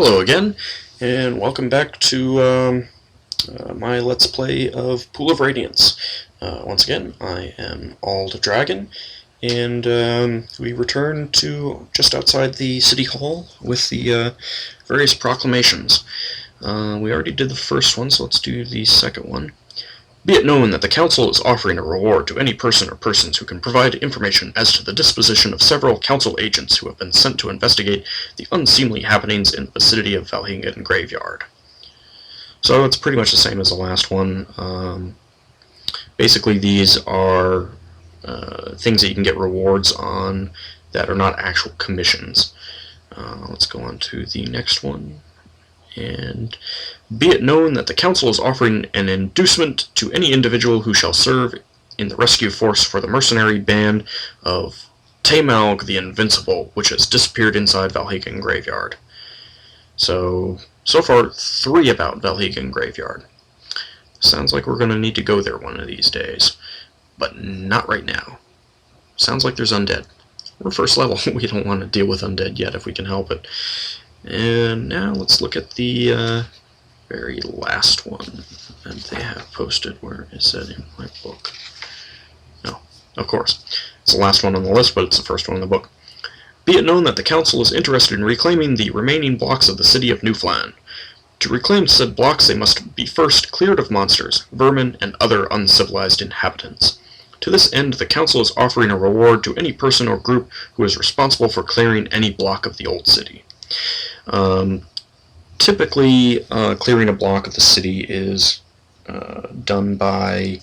Hello again, and welcome back to my Let's Play of Pool of Radiance. Once again, I am AuldDragon, and we return to just outside the City Hall with the various proclamations. We already did the first one, so let's do the second one. Be it known that the Council is offering a reward to any person or persons who can provide information as to the disposition of several Council agents who have been sent to investigate the unseemly happenings in the vicinity of Valhingen Graveyard. So it's pretty much the same as the last one. Basically, these are things that you can get rewards on that are not actual commissions. Let's go on to the next one. And be it known that the Council is offering an inducement to any individual who shall serve in the rescue force for the mercenary band of Taemalg the Invincible, which has disappeared inside Valhingen Graveyard. So far, 3 about Valhingen Graveyard. Sounds like we're going to need to go there one of these days, but not right now. Sounds like there's undead. We're first level. We don't want to deal with undead yet if we can help it. And now let's look at the very last one that they have posted. Where is it in my book? No, of course. It's the last one on the list, but it's the first one in the book. Be it known that the Council is interested in reclaiming the remaining blocks of the city of Newfland. To reclaim said blocks, they must be first cleared of monsters, vermin, and other uncivilized inhabitants. To this end, the Council is offering a reward to any person or group who is responsible for clearing any block of the old city. Typically, clearing a block of the city is done by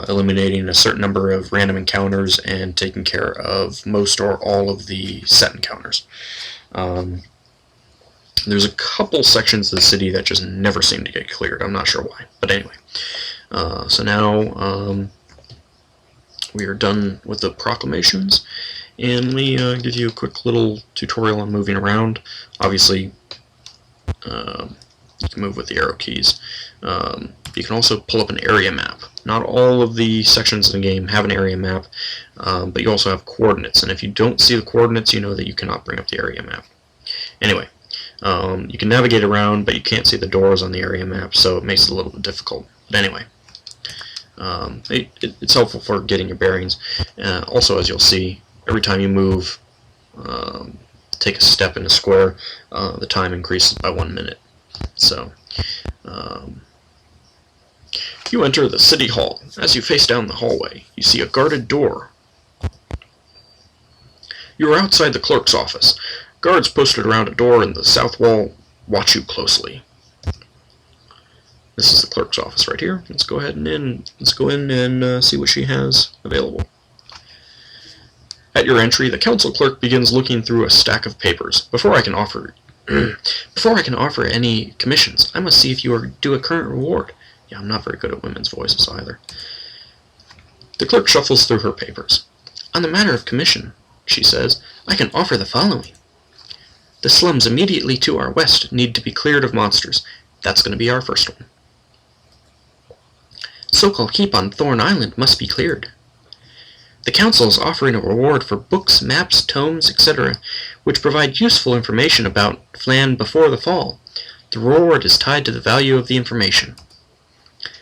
eliminating a certain number of random encounters and taking care of most or all of the set encounters. There's a couple sections of the city that just never seem to get cleared. I'm not sure why, but anyway. So now we are done with the proclamations. And let me give you a quick little tutorial on moving around. Obviously, you can move with the arrow keys. You can also pull up an area map. Not all of the sections in the game have an area map, but you also have coordinates. And if you don't see the coordinates, you know that you cannot bring up the area map. Anyway, you can navigate around, but you can't see the doors on the area map, so it makes it a little bit difficult. But anyway. It's helpful for getting your bearings. Also, as you'll see, every time you move, take a step in a square, the time increases by 1 minute. So, you enter the City Hall. As you face down the hallway, you see a guarded door. You are outside the clerk's office. Guards posted around a door in the south wall watch you closely. This is the clerk's office right here. Let's go ahead and go in and see what she has available. At your entry, the council clerk begins looking through a stack of papers. Before I can offer any commissions, I must see if you are due a current reward. Yeah, I'm not very good at women's voices either. The clerk shuffles through her papers. On the matter of commission, she says, I can offer the following. The slums immediately to our west need to be cleared of monsters. That's going to be our first one. So-called keep on Thorn Island must be cleared. The Council is offering a reward for books, maps, tomes, etc., which provide useful information about Flan before the fall. The reward is tied to the value of the information.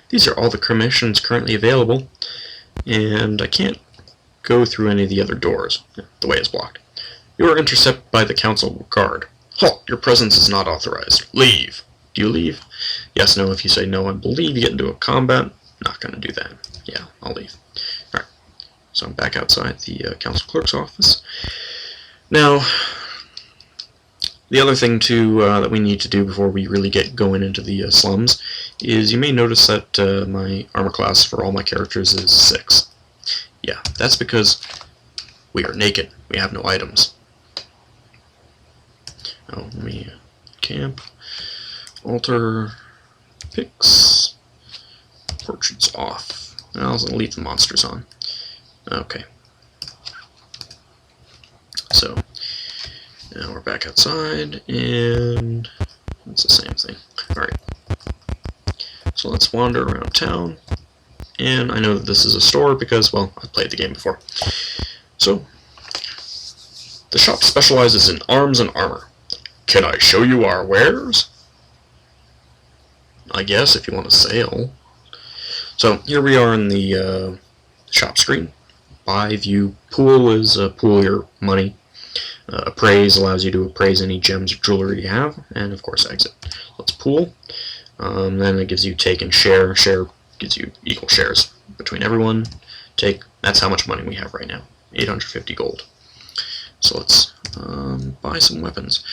These are all the commissions currently available, and I can't go through any of the other doors. The way is blocked. You are intercepted by the Council guard. Halt! Your presence is not authorized. Leave. Do you leave? Yes, no. If you say no, I believe you get into a combat. Not going to do that. Yeah, I'll leave. Alright, so I'm back outside the council clerk's office. Now, the other thing that we need to do before we really get going into the slums is you may notice that my armor class for all my characters is 6. Yeah, that's because we are naked. We have no items. Oh, let me camp, alter, picks. Portraits off. I'll leave the monsters on. Okay. So, now we're back outside, and it's the same thing. Alright. So let's wander around town. And I know that this is a store because, well, I've played the game before. So, the shop specializes in arms and armor. Can I show you our wares? I guess, if you want to sail. So here we are in the shop screen. Buy, view, pool is pool your money. Appraise allows you to appraise any gems or jewelry you have, and of course exit. Let's pool. Then it gives you take and share. Share gives you equal shares between everyone. Take, that's how much money we have right now, 850 gold. So let's buy some weapons.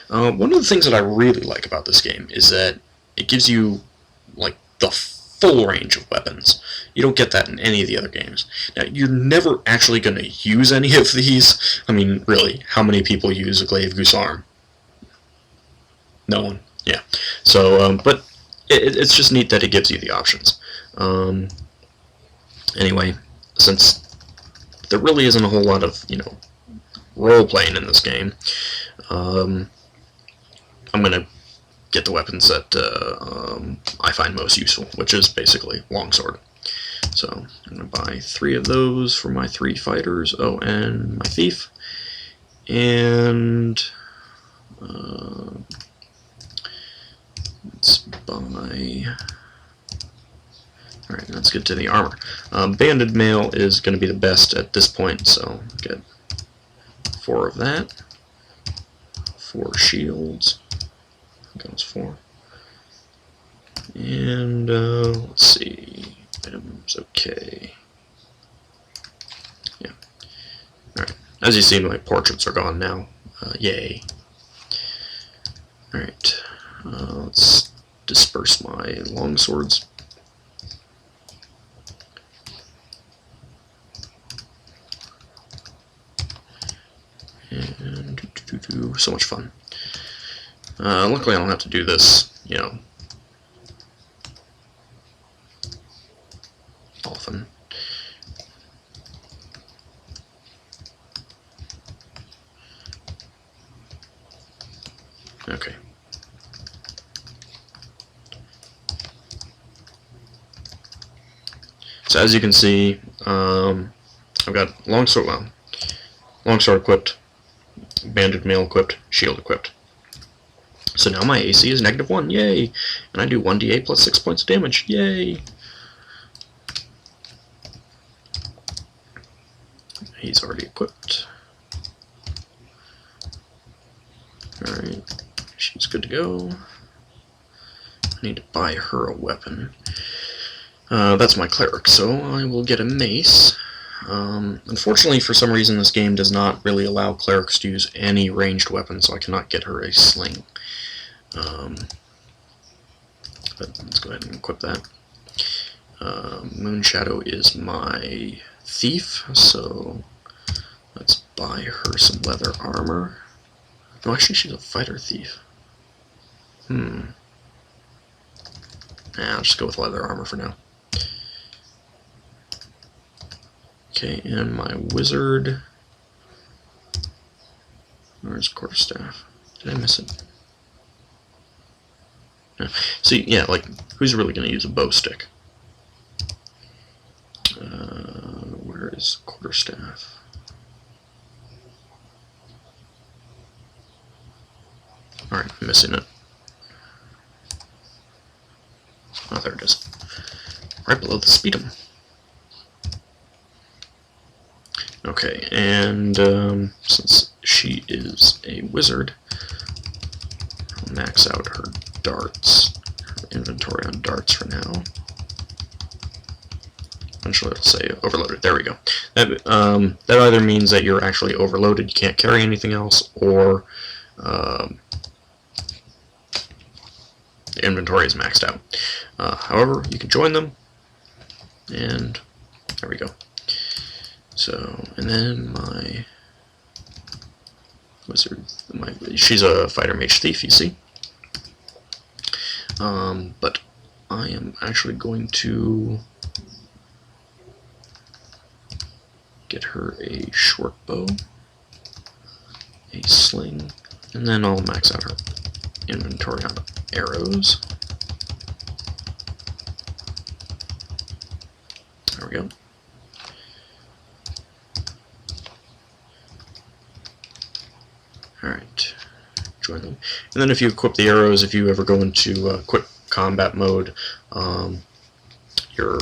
One of the things that I really like about this game is that it gives you like the full range of weapons. You don't get that in any of the other games. Now, you're never actually going to use any of these. I mean, really, how many people use a glaive goose arm? No one. Yeah. So, but it's just neat that it gives you the options. Anyway, since there really isn't a whole lot of, role-playing in this game, I'm going to get the weapons that I find most useful, which is basically longsword. So I'm going to buy 3 of those for my 3 fighters. Oh, and my thief. And let's buy... Alright, let's get to the armor. Banded mail is going to be the best at this point, so get 4 of that. 4 shields. I think that was 4. And let's see, items, okay. Yeah. Alright, as you see, my portraits are gone now. Yay. Alright, let's disperse my longswords. And so much fun. Luckily I don't have to do this, often. Okay. So as you can see, I've got longsword equipped, banded mail equipped, shield equipped. So now my AC is -1, yay! And I do 1d8 plus 6 points of damage, yay! He's already equipped. Alright, she's good to go. I need to buy her a weapon. That's my cleric, so I will get a mace. Unfortunately, for some reason, this game does not really allow clerics to use any ranged weapon, so I cannot get her a sling. But let's go ahead and equip that. Moonshadow is my thief, so let's buy her some leather armor. No, actually, she's a fighter thief. Nah, I'll just go with leather armor for now. Okay, and my wizard. Where's quarterstaff? Did I miss it? No. See, yeah, like, who's really going to use a bow stick? Where is quarterstaff? Alright, I'm missing it. Oh, there it is. Right below the speedum. Okay, and since she is a wizard, I'll max out her darts, her inventory on darts for now. Eventually it'll say overloaded. There we go. That either means that you're actually overloaded, you can't carry anything else, or the inventory is maxed out. However, you can join them, and there we go. So, and then my wizard, she's a fighter mage thief, you see. But I am actually going to get her a short bow, a sling, and then I'll max out her inventory on arrows. There we go. Alright, join them. And then if you equip the arrows, if you ever go into quick combat mode, your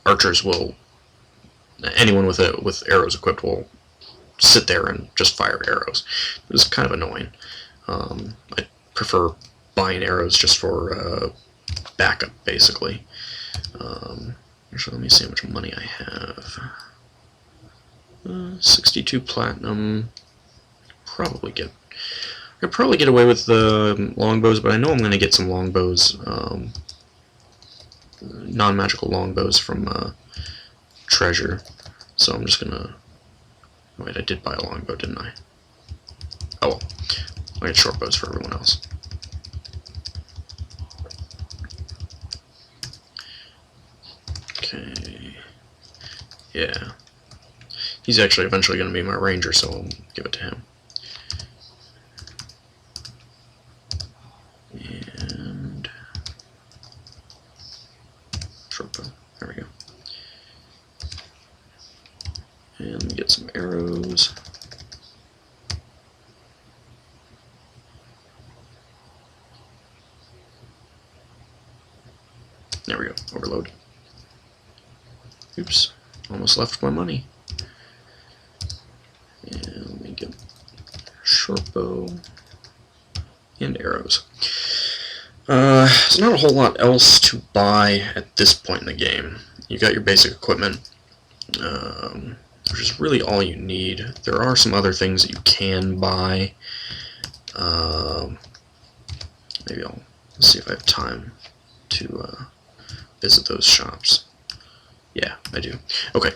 archers will, anyone with arrows equipped will sit there and just fire arrows. It's kind of annoying. I prefer buying arrows just for backup, basically. Actually, let me see how much money I have. 62 platinum. I could probably get away with the longbows, but I know I'm going to get some longbows, non-magical longbows from treasure. So I'm just gonna. Wait, I did buy a longbow, didn't I? Oh well. I get short bows for everyone else. Okay. Yeah. He's actually eventually going to be my ranger, so I'll give it to him. And short bow. There we go. And let me get some arrows. There we go. Overload. Oops. Almost left my money. And let me get short bow and arrows. There's not a whole lot else to buy at this point in the game. You got your basic equipment, which is really all you need. There are some other things that you can buy. Maybe let's see if I have time to visit those shops. Yeah, I do. Okay.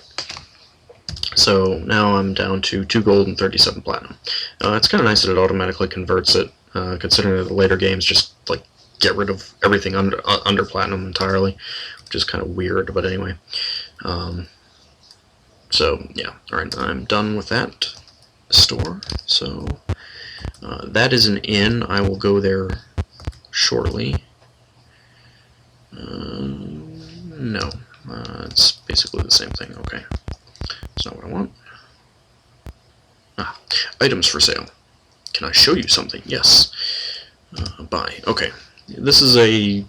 So now I'm down to 2 gold and 37 platinum. It's kind of nice that it automatically converts it, considering that the later games just like get rid of everything under platinum entirely, which is kind of weird. But anyway, so yeah, all right, I'm done with that store. So that is an inn. I will go there shortly. No, it's basically the same thing. Okay. That's not what I want. Items for sale. Can I show you something? Yes. Buy. Okay. This is a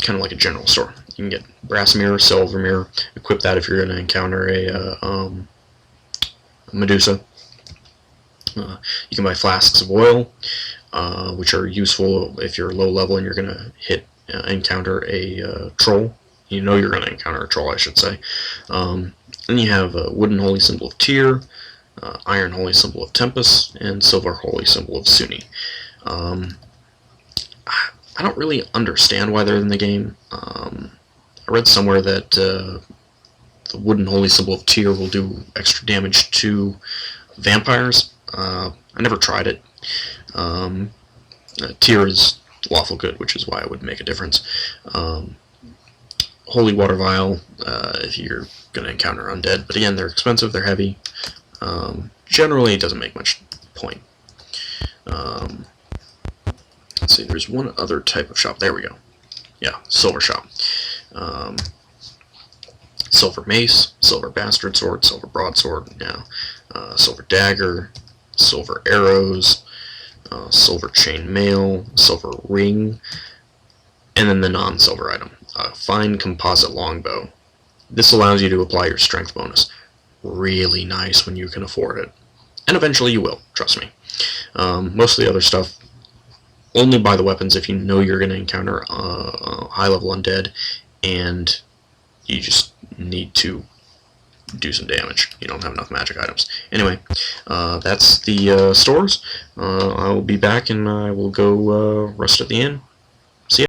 kind of like a general store. You can get brass mirror, silver mirror. Equip that if you're going to encounter a Medusa. You can buy flasks of oil, which are useful if you're low level and you're going to encounter a troll. You know you're going to encounter a troll, I should say. Then you have a wooden holy symbol of Tyr, iron holy symbol of Tempest, and silver holy symbol of Sunni. I don't really understand why they're in the game. I read somewhere that the wooden holy symbol of Tyr will do extra damage to vampires. I never tried it. Tyr is lawful good, which is why it would make a difference. Holy water vial, if you're going to encounter undead, but again, they're expensive, they're heavy. Generally, it doesn't make much point. Let's see, there's one other type of shop. There we go. Yeah, silver shop. Silver mace, silver bastard sword, silver broadsword, yeah, silver dagger, silver arrows, silver chain mail, silver ring, and then the non-silver item, fine composite longbow. This allows you to apply your strength bonus. Really nice when you can afford it. And eventually you will, trust me. Most of the other stuff, only buy the weapons if you know you're going to encounter high-level undead, and you just need to do some damage. You don't have enough magic items. Anyway, that's the stores. I will be back and I will go rest at the inn.